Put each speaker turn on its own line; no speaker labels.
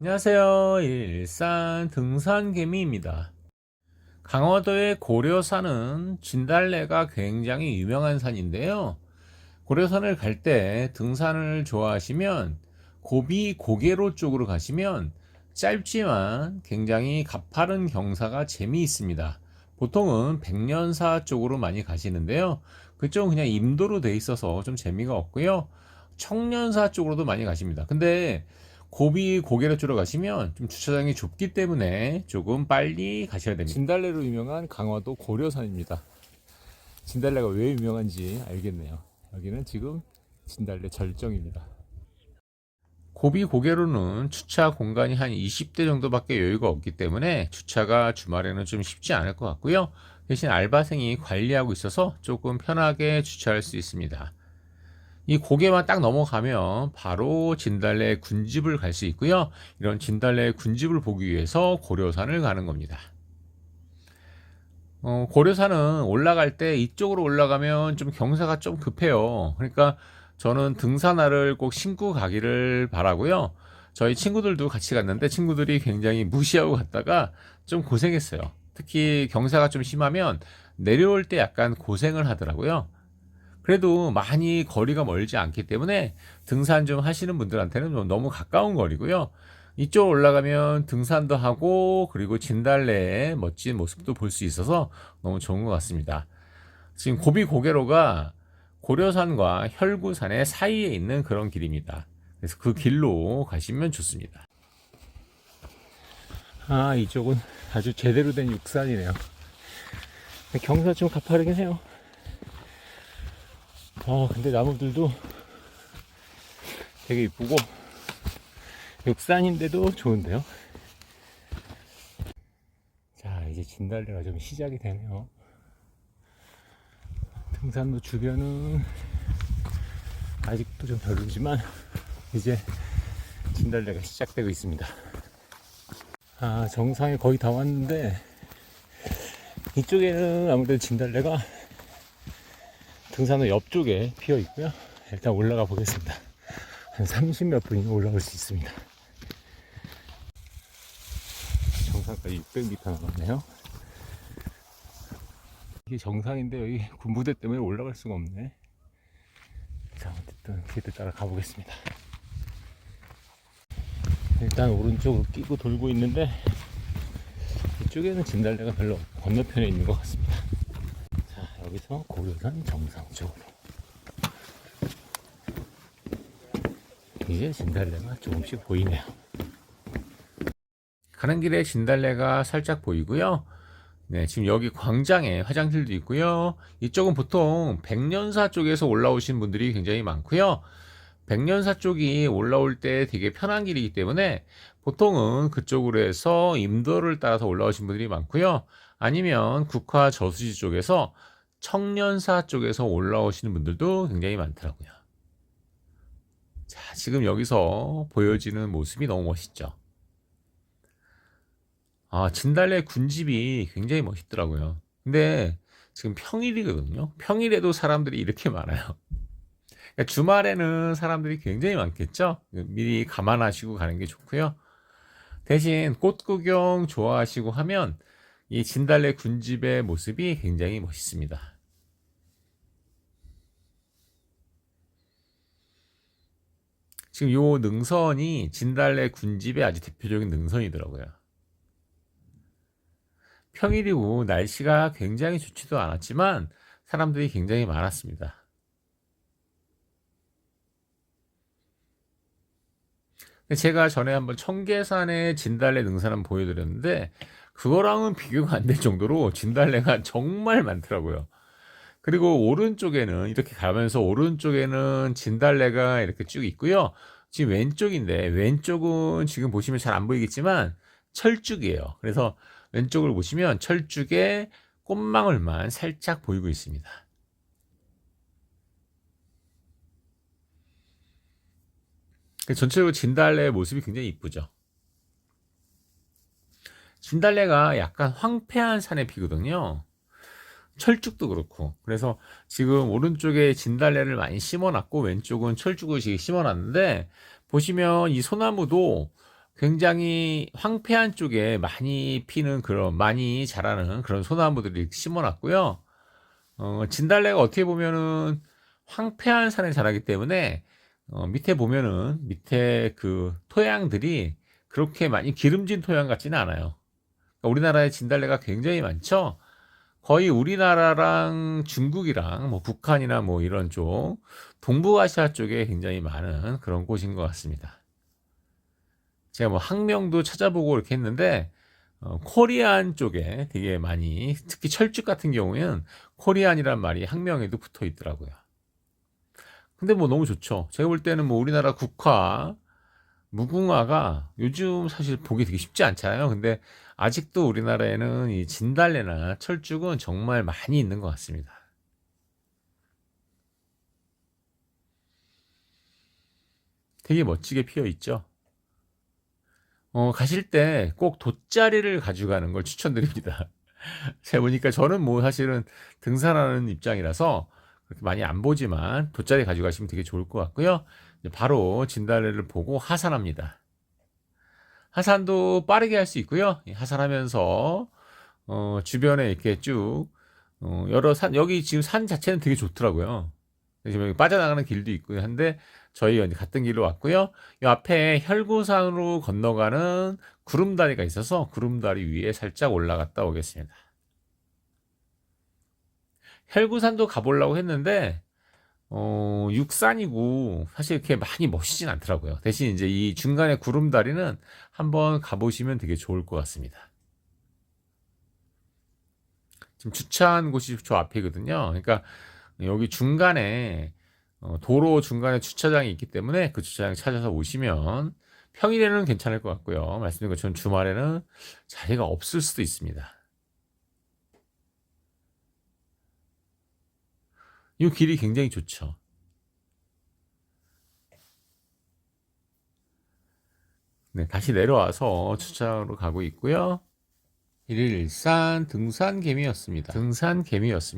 안녕하세요. 일산 등산개미입니다. 강화도의 고려산은 진달래가 굉장히 유명한 산인데요. 고려산을 갈 때 등산을 좋아하시면 고비 고개로 쪽으로 가시면 짧지만 굉장히 가파른 경사가 재미있습니다. 보통은 백년사 쪽으로 많이 가시는데요. 그쪽은 그냥 임도로 돼 있어서 좀 재미가 없고요. 청년사 쪽으로도 많이 가십니다. 근데 고비 고개로 쪽으로 가시면 좀 주차장이 좁기 때문에 조금 빨리 가셔야 됩니다.
진달래로 유명한 강화도 고려산입니다. 진달래가 왜 유명한지 알겠네요. 여기는 지금 진달래 절정입니다.
고비 고개로는 주차 공간이 한 20대 정도밖에 여유가 없기 때문에 주차가 주말에는 좀 쉽지 않을 것 같고요. 대신 알바생이 관리하고 있어서 조금 편하게 주차할 수 있습니다. 이 고개만 딱 넘어가면 바로 진달래 군집을 갈 수 있고요. 이런 진달래 군집을 보기 위해서 고려산을 가는 겁니다. 고려산은 올라갈 때 이쪽으로 올라가면 좀 경사가 좀 급해요. 그러니까 저는 등산화를 꼭 신고 가기를 바라고요. 저희 친구들도 같이 갔는데 친구들이 굉장히 무시하고 갔다가 좀 고생했어요. 특히 경사가 좀 심하면 내려올 때 약간 고생을 하더라고요. 그래도 많이 거리가 멀지 않기 때문에 등산 좀 하시는 분들한테는 좀 너무 가까운 거리고요. 이쪽 올라가면 등산도 하고 그리고 진달래의 멋진 모습도 볼 수 있어서 너무 좋은 것 같습니다. 지금 고비고개로가 고려산과 혈구산의 사이에 있는 그런 길입니다. 그래서 그 길로 가시면 좋습니다.
이쪽은 아주 제대로 된 육산이네요. 경사 좀 가파르긴 해요. 근데 나무들도 되게 이쁘고 육산인데도 좋은데요. 자, 이제 진달래가 좀 시작이 되네요. 등산로 주변은 아직도 좀 별로지만 이제 진달래가 시작되고 있습니다. 정상에 거의 다 왔는데 이쪽에는 아무래도 진달래가 등산로 옆쪽에 피어 있고요. 일단 올라가 보겠습니다. 한 30몇 분이 올라올 수 있습니다. 정상까지 600m 남았네요. 이게 정상인데 여기 군부대 때문에 올라갈 수가 없네. 자, 어쨌든 길을 따라 가보겠습니다. 일단 오른쪽으로 끼고 돌고 있는데 이쪽에는 진달래가 별로 없고 건너편에 있는 것 같습니다. 자, 여기서 고려산 정상 쪽으로 이제 진달래가 조금씩 보이네요.
가는 길에 진달래가 살짝 보이고요. 네, 지금 여기 광장에 화장실도 있고요. 이쪽은 보통 백년사 쪽에서 올라오신 분들이 굉장히 많고요. 백년사 쪽이 올라올 때 되게 편한 길이기 때문에 보통은 그쪽으로 해서 임도를 따라서 올라오신 분들이 많고요. 아니면 국화 저수지 쪽에서 청년사 쪽에서 올라오시는 분들도 굉장히 많더라고요. 자, 지금 여기서 보여지는 모습이 너무 멋있죠. 진달래 군집이 굉장히 멋있더라고요. 근데 지금 평일이거든요. 평일에도 사람들이 이렇게 많아요. 그러니까 주말에는 사람들이 굉장히 많겠죠. 미리 감안하시고 가는 게 좋고요. 대신 꽃 구경 좋아하시고 하면 이 진달래 군집의 모습이 굉장히 멋있습니다. 지금 요 능선이 진달래 군집의 아주 대표적인 능선이더라고요. 평일이고 날씨가 굉장히 좋지도 않았지만 사람들이 굉장히 많았습니다. 제가 전에 한번 청계산의 진달래 능선 한번 보여드렸는데 그거랑은 비교가 안 될 정도로 진달래가 정말 많더라고요. 그리고 오른쪽에는 이렇게 가면서 오른쪽에는 진달래가 이렇게 쭉 있고요. 지금 왼쪽인데 왼쪽은 지금 보시면 잘 안 보이겠지만 철쭉이에요. 그래서 왼쪽을 보시면 철쭉에 꽃망울만 살짝 보이고 있습니다. 전체적으로 진달래의 모습이 굉장히 이쁘죠. 진달래가 약간 황폐한 산에 피거든요. 철쭉도 그렇고. 그래서 지금 오른쪽에 진달래를 많이 심어놨고 왼쪽은 철쭉을 심어놨는데 보시면 이 소나무도 굉장히 황폐한 쪽에 많이 피는 그런 많이 자라는 그런 소나무들을 심어 놨고요. 진달래가 어떻게 보면은 황폐한 산에 자라기 때문에 밑에 보면은 밑에 그 토양들이 그렇게 많이 기름진 토양 같지는 않아요. 그러니까 우리나라에 진달래가 굉장히 많죠. 거의 우리나라랑 중국이랑 뭐 북한이나 뭐 이런 쪽 동북아시아 쪽에 굉장히 많은 그런 곳인 것 같습니다. 제가 뭐 학명도 찾아보고 이렇게 했는데 코리안 쪽에 되게 많이, 특히 철쭉 같은 경우에는 코리안이란 말이 학명에도 붙어 있더라고요. 근데 뭐 너무 좋죠. 제가 볼 때는 뭐 우리나라 국화, 무궁화가 요즘 사실 보기 되게 쉽지 않잖아요. 근데 아직도 우리나라에는 이 진달래나 철쭉은 정말 많이 있는 것 같습니다. 되게 멋지게 피어 있죠. 가실 때 꼭 돗자리를 가져가는 걸 추천드립니다. 제가 보니까 저는 뭐 사실은 등산하는 입장이라서 그렇게 많이 안 보지만 돗자리 가져가시면 되게 좋을 것 같고요. 이제 바로 진달래를 보고 하산합니다. 하산도 빠르게 할 수 있고요. 이 하산하면서 주변에 이렇게 쭉 여러 산, 여기 지금 산 자체는 되게 좋더라고요. 지금 여기 빠져나가는 길도 있고 한데 저희 이제 갔던 길로 왔고요. 이 앞에 혈구산으로 건너가는 구름다리가 있어서 구름다리 위에 살짝 올라갔다 오겠습니다. 혈구산도 가보려고 했는데 육산이고 사실 이렇게 많이 멋있진 않더라고요. 대신 이제 이 중간에 구름다리는 한번 가보시면 되게 좋을 것 같습니다. 지금 주차한 곳이 저 앞이거든요. 그러니까 여기 중간에 도로 중간에 주차장이 있기 때문에 그 주차장 찾아서 오시면 평일에는 괜찮을 것 같고요. 말씀드린 것처럼 주말에는 자리가 없을 수도 있습니다. 이 길이 굉장히 좋죠. 네, 다시 내려와서 주차장으로 가고 있고요. 1일 일산 등산개미였습니다. 등산개미였습니다.